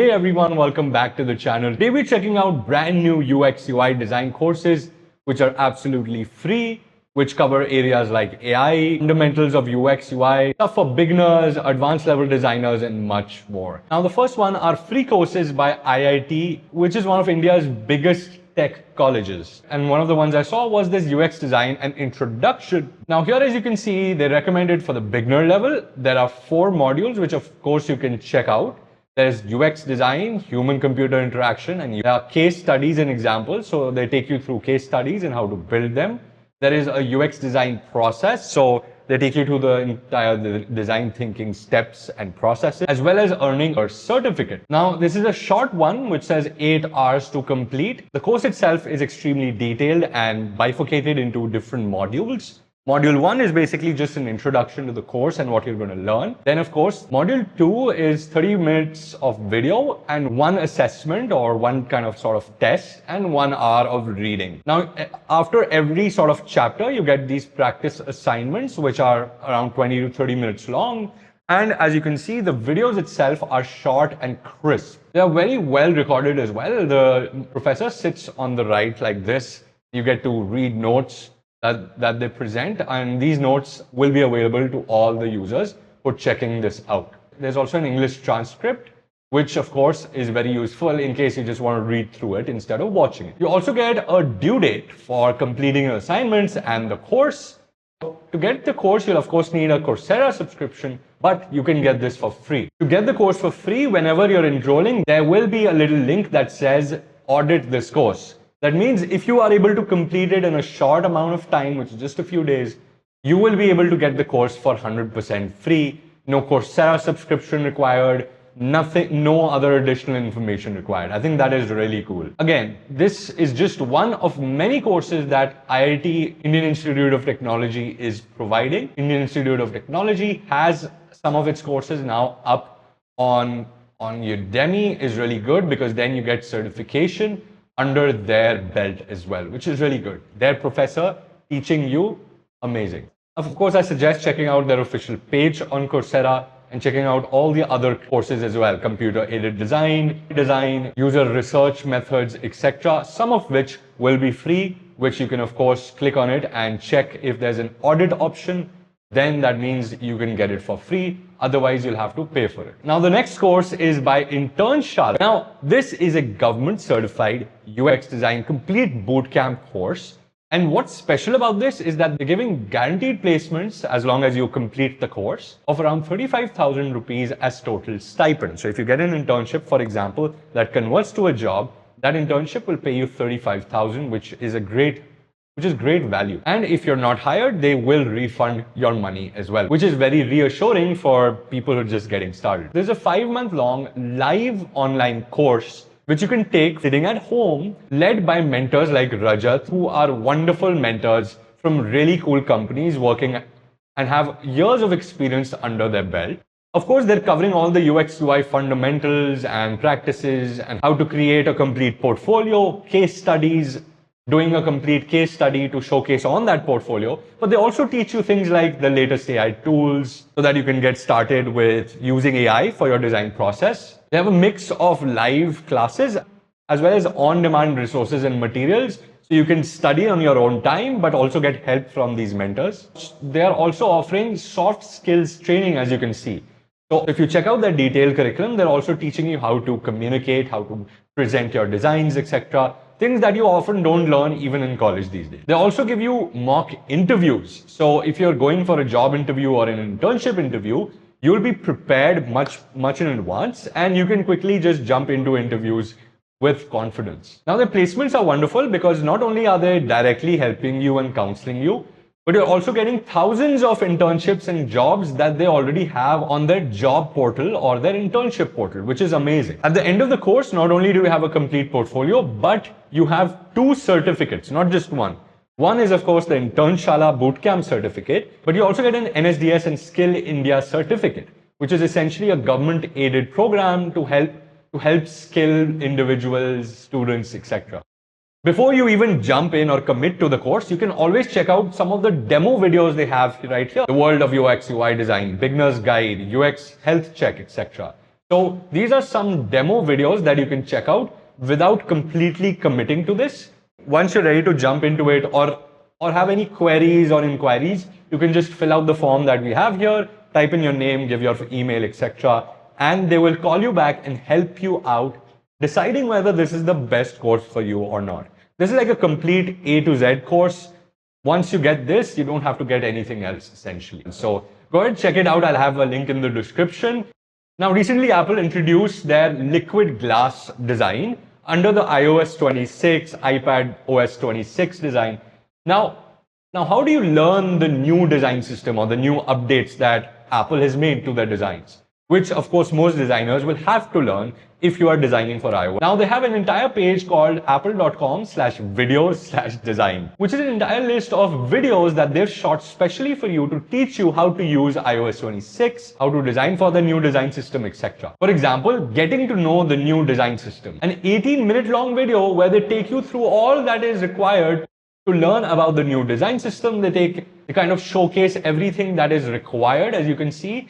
Hey everyone, welcome back to the channel. Today we're checking out brand new UX UI design courses which are absolutely free, which cover areas like AI, fundamentals of UX UI, stuff for beginners, advanced level designers, and much more. Now the first one are free courses by IIT, which is one of India's biggest tech colleges. And one of the ones I saw was this UX design and introduction. Now here, as you can see, they recommend it for the beginner level. There are 4 modules, which of course you can check out. There's UX design, human-computer interaction, and there are case studies and examples. So they take you through case studies and how to build them. There is a UX design process. So they take you through the entire design thinking steps and processes, as well as earning a certificate. Now, this is a short one, which says 8 hours to complete. The course itself is extremely detailed and bifurcated into different modules. Module 1 is basically just an introduction to the course and what you're going to learn. Then, of course, Module 2 is 30 minutes of video and 1 assessment or 1 kind of sort of test and 1 hour of reading. Now, after every sort of chapter, you get these practice assignments, which are around 20 to 30 minutes long. And as you can see, the videos itself are short and crisp. They are very well recorded as well. The professor sits on the right like this. You get to read notes that they present, and these notes will be available to all the users for checking this out. There's also an English transcript, which of course is very useful in case you just want to read through it instead of watching it. You also get a due date for completing your assignments and the course. To get the course, you'll of course need a Coursera subscription, but you can get this for free. To get the course for free, whenever you're enrolling, there will be a little link that says audit this course. That means if you are able to complete it in a short amount of time, which is just a few days, you will be able to get the course for 100% free. No Coursera subscription required, nothing, no other additional information required. I think that is really cool. Again, this is just one of many courses that IIT, Indian Institute of Technology, is providing. Indian Institute of Technology has some of its courses now up on Udemy. Is really good because then you get certification under their belt as well, which is really good. Their professor teaching you, amazing. Of course, I suggest checking out their official page on Coursera and checking out all the other courses as well. Computer-aided design, user research methods, etc. Some of which will be free, which you can of course click on it and check if there's an audit option. Then that means you can get it for free. Otherwise, you'll have to pay for it. Now, the next course is by Internshala. Now, this is a government certified UX design complete bootcamp course. And what's special about this is that they're giving guaranteed placements as long as you complete the course of around 35,000 rupees as total stipend. So if you get an internship, for example, that converts to a job, that internship will pay you 35,000, which is great value. And if you're not hired, they will refund your money as well, which is very reassuring for people who are just getting started. There's a 5-month-long live online course which you can take sitting at home, led by mentors like Rajat, who are wonderful mentors from really cool companies working and have years of experience under their belt. Of course, they're covering all the UX UI fundamentals and practices and how to create a complete portfolio, case studies, doing a complete case study to showcase on that portfolio. But they also teach you things like the latest AI tools so that you can get started with using AI for your design process. They have a mix of live classes as well as on-demand resources and materials. So you can study on your own time, but also get help from these mentors. They are also offering soft skills training, as you can see. So if you check out their detailed curriculum, they're also teaching you how to communicate, how to present your designs, etc. Things that you often don't learn even in college these days. They also give you mock interviews. So if you're going for a job interview or an internship interview, you'll be prepared much in advance, and you can quickly just jump into interviews with confidence. Now, their placements are wonderful because not only are they directly helping you and counseling you, but you're also getting thousands of internships and jobs that they already have on their job portal or their internship portal, which is amazing. At the end of the course, not only do you have a complete portfolio, but you have 2 certificates, not just one. One is, of course, the Internshala bootcamp certificate, but you also get an NSDS and Skill India certificate, which is essentially a government-aided program to help skill individuals, students, etc. Before you even jump in or commit to the course, you can always check out some of the demo videos they have right here. The world of UX UI design, beginner's guide, UX health check, etc. So these are some demo videos that you can check out without completely committing to this. Once you're ready to jump into it or have any queries or inquiries, you can just fill out the form that we have here, type in your name, give your email, etc. And they will call you back and help you out deciding whether this is the best course for you or not. This is like a complete A to Z course. Once you get this, you don't have to get anything else essentially. So go ahead, check it out. I'll have a link in the description. Now, recently Apple introduced their liquid glass design under the iOS 26, iPad OS 26 design. Now, how do you learn the new design system or the new updates that Apple has made to their designs? Which of course most designers will have to learn if you are designing for iOS. Now they have an entire page called apple.com/videos/design, which is an entire list of videos that they've shot specially for you to teach you how to use iOS 26, how to design for the new design system, etc. For example, getting to know the new design system. An 18-minute long video where they take you through all that is required to learn about the new design system. They kind of showcase everything that is required, as you can see.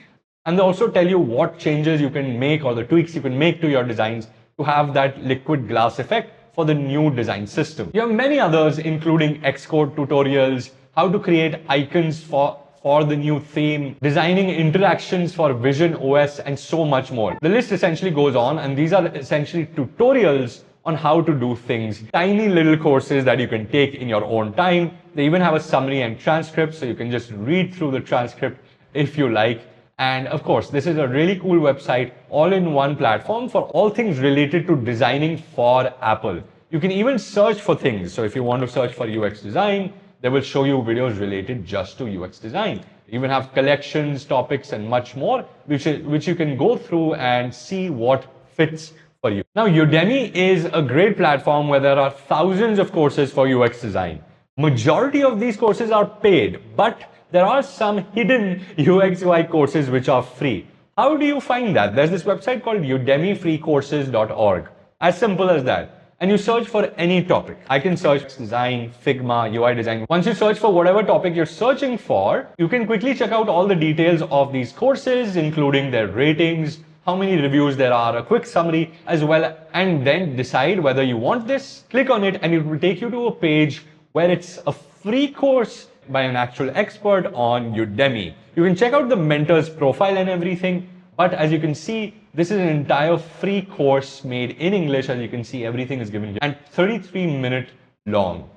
And they also tell you what changes you can make or the tweaks you can make to your designs to have that liquid glass effect for the new design system. You have many others, including Xcode tutorials, how to create icons for the new theme, designing interactions for Vision OS, and so much more. The list essentially goes on, and these are essentially tutorials on how to do things. Tiny little courses that you can take in your own time. They even have a summary and transcript, so you can just read through the transcript if you like. And of course, this is a really cool website, all in one platform for all things related to designing for Apple. You can even search for things. So if you want to search for UX design, they will show you videos related just to UX design. You even have collections, topics, and much more, which you can go through and see what fits for you. Now, Udemy is a great platform where there are thousands of courses for UX design. Majority of these courses are paid, but there are some hidden UX UI courses which are free. How do you find that? There's this website called udemyfreecourses.org. As simple as that. And you search for any topic. I can search design, Figma, UI design. Once you search for whatever topic you're searching for, you can quickly check out all the details of these courses, including their ratings, how many reviews there are, a quick summary as well, and then decide whether you want this. Click on it and it will take you to a page where it's a free course by an actual expert on Udemy. You can check out the mentor's profile and everything, but as you can see, this is an entire free course made in English. As you can see, everything is given here and 33-minute long.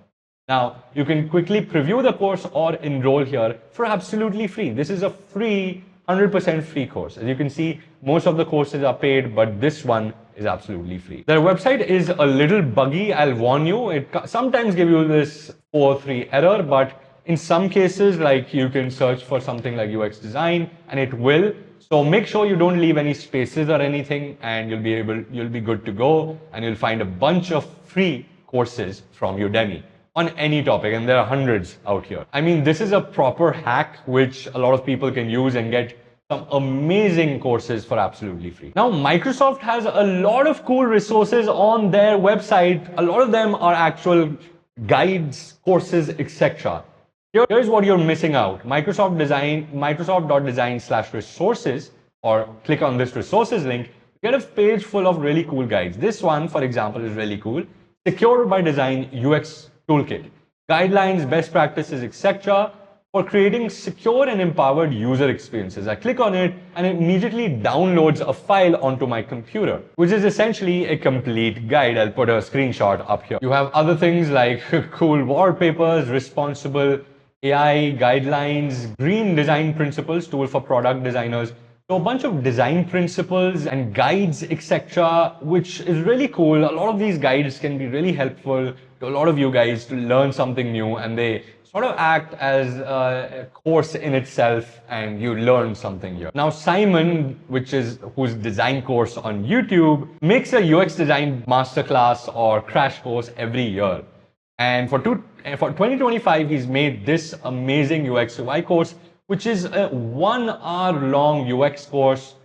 Now, you can quickly preview the course or enroll here for absolutely free. This is a free, 100% free course. As you can see, most of the courses are paid, but this one is absolutely free. Their website is a little buggy, I'll warn you. It sometimes gives you this 403 error, but in some cases, like you can search for something like UX design and it will. So make sure you don't leave any spaces or anything, and you'll be good to go, and you'll find a bunch of free courses from Udemy on any topic, and there are hundreds out here. I mean, this is a proper hack which a lot of people can use and get some amazing courses for absolutely free. Now, Microsoft has a lot of cool resources on their website. A lot of them are actual guides, courses, etc. Here's what you're missing out. Microsoft.design/resources, or click on this resources link, you get a page full of really cool guides. This one, for example, is really cool. Secure by Design UX Toolkit. Guidelines, best practices, etc. for creating secure and empowered user experiences. I click on it and it immediately downloads a file onto my computer, which is essentially a complete guide. I'll put a screenshot up here. You have other things like cool wallpapers, responsible AI guidelines, green design principles, tool for product designers. So a bunch of design principles and guides, etc., which is really cool. A lot of these guides can be really helpful to a lot of you guys to learn something new, and they sort of act as a course in itself, and you learn something here. Now, Simon, whose design course on YouTube, makes a UX design masterclass or crash course every year. And for 2025, he's made this amazing UX UI course, which is a 1-hour-long UX course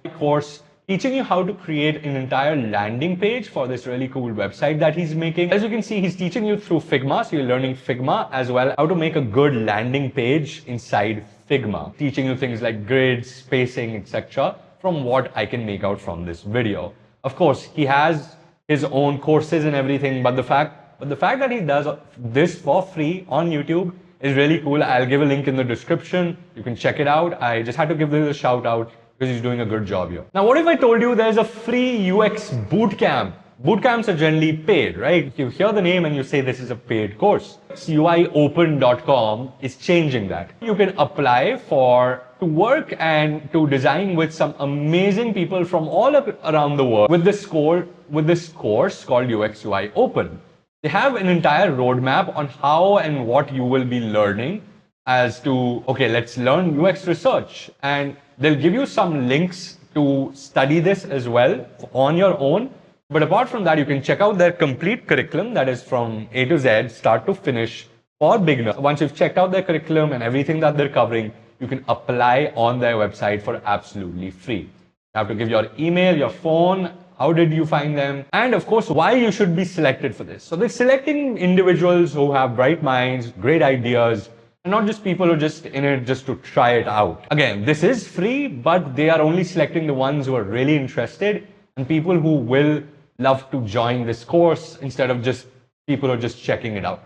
teaching you how to create an entire landing page for this really cool website that he's making. As you can see, he's teaching you through Figma, so you're learning Figma as well, how to make a good landing page inside Figma, teaching you things like grids, spacing, etc. from what I can make out from this video. Of course, he has his own courses and everything, but the fact that he does this for free on YouTube is really cool. I'll give a link in the description. You can check it out. I just had to give this a shout out because he's doing a good job here. Now, what if I told you there's a free UX bootcamp? Bootcamps are generally paid, right? You hear the name and you say this is a paid course. UIOpen.com is changing that. You can apply to work and to design with some amazing people from all around the world with this course called UX UI Open. They have an entire roadmap on how and what you will be learning as to, okay, let's learn UX research. And they'll give you some links to study this as well on your own. But apart from that, you can check out their complete curriculum that is from A to Z, start to finish for beginners. Once you've checked out their curriculum and everything that they're covering, you can apply on their website for absolutely free. You have to give your email, your phone, how did you find them, and of course, why you should be selected for this. So they're selecting individuals who have bright minds, great ideas, and not just people who are just in it just to try it out. Again, this is free, but they are only selecting the ones who are really interested and people who will love to join this course instead of just people who are just checking it out.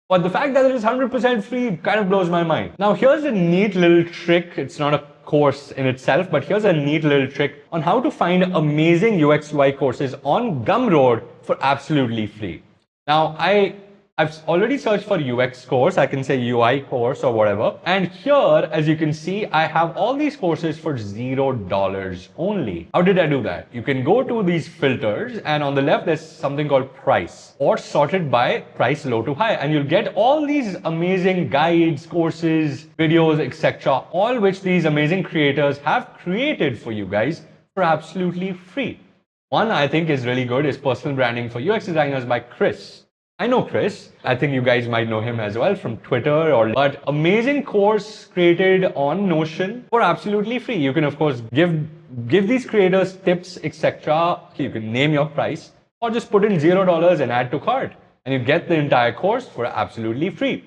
But the fact that it is 100% free kind of blows my mind. Now, here's a neat little trick. It's not a course in itself, but here's a neat little trick on how to find amazing UX UI courses on Gumroad for absolutely free. Now, I've already searched for UX course. I can say UI course or whatever. And here, as you can see, I have all these courses for $0 only. How did I do that? You can go to these filters and on the left, there's something called price or sorted by price low to high. And you'll get all these amazing guides, courses, videos, etc. All which these amazing creators have created for you guys for absolutely free. One I think is really good is Personal Branding for UX Designers by Chris. I know Chris. I think you guys might know him as well from Twitter but amazing course created on Notion for absolutely free. You can of course give these creators tips, etc. You can name your price or just put in $0 and add to cart and you get the entire course for absolutely free.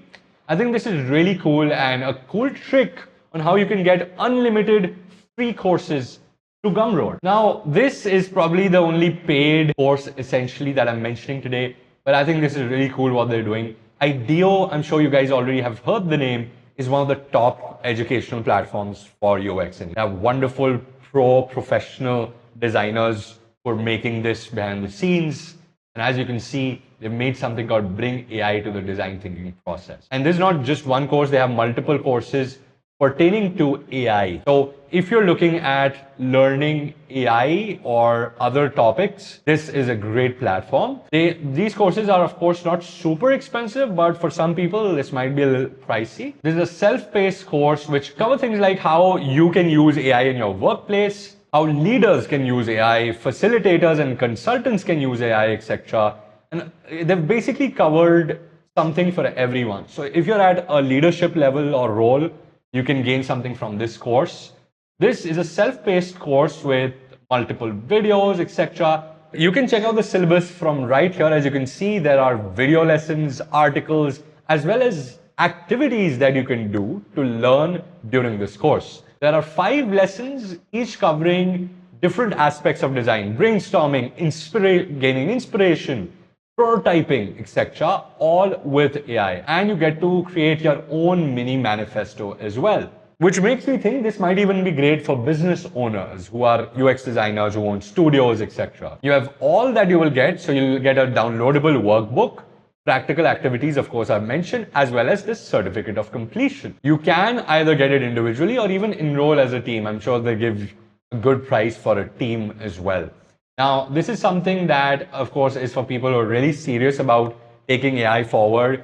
I think this is really cool and a cool trick on how you can get unlimited free courses to Gumroad. Now, this is probably the only paid course essentially that I'm mentioning today. But I think this is really cool what they're doing. IDEO, I'm sure you guys already have heard the name, is one of the top educational platforms for UX. And they have wonderful professional designers who are making this behind the scenes. And as you can see, they've made something called Bring AI to the Design Thinking Process. And this is not just one course, they have multiple courses pertaining to AI. So if you're looking at learning AI or other topics, this is a great platform. These courses are of course not super expensive, but for some people, this might be a little pricey. This is a self-paced course which covers things like how you can use AI in your workplace, how leaders can use AI, facilitators and consultants can use AI, etc. And they've basically covered something for everyone. So if you're at a leadership level or role, you can gain something from this course. This is a self-paced course with multiple videos, etc. You can check out the syllabus from right here. As you can see, there are video lessons, articles, as well as activities that you can do to learn during this course. There are 5 lessons, each covering different aspects of design, brainstorming, gaining inspiration, prototyping, etc., all with AI. And you get to create your own mini manifesto as well, which makes me think this might even be great for business owners who are UX designers, who own studios, etc. You have all that you will get. So you'll get a downloadable workbook, practical activities, of course, I've mentioned, as well as this certificate of completion. You can either get it individually or even enroll as a team. I'm sure they give a good price for a team as well. Now, this is something that, of course, is for people who are really serious about taking AI forward.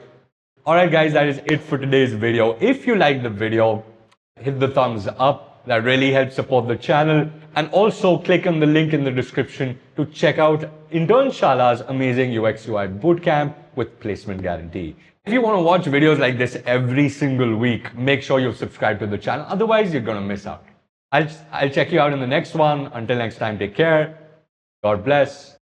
All right, guys, that is it for today's video. If you like the video, hit the thumbs up. That really helps support the channel. And also click on the link in the description to check out Internshala's amazing UX UI bootcamp with placement guarantee. If you want to watch videos like this every single week, make sure you've subscribed to the channel. Otherwise, you're going to miss out. I'll check you out in the next one. Until next time, take care. God bless.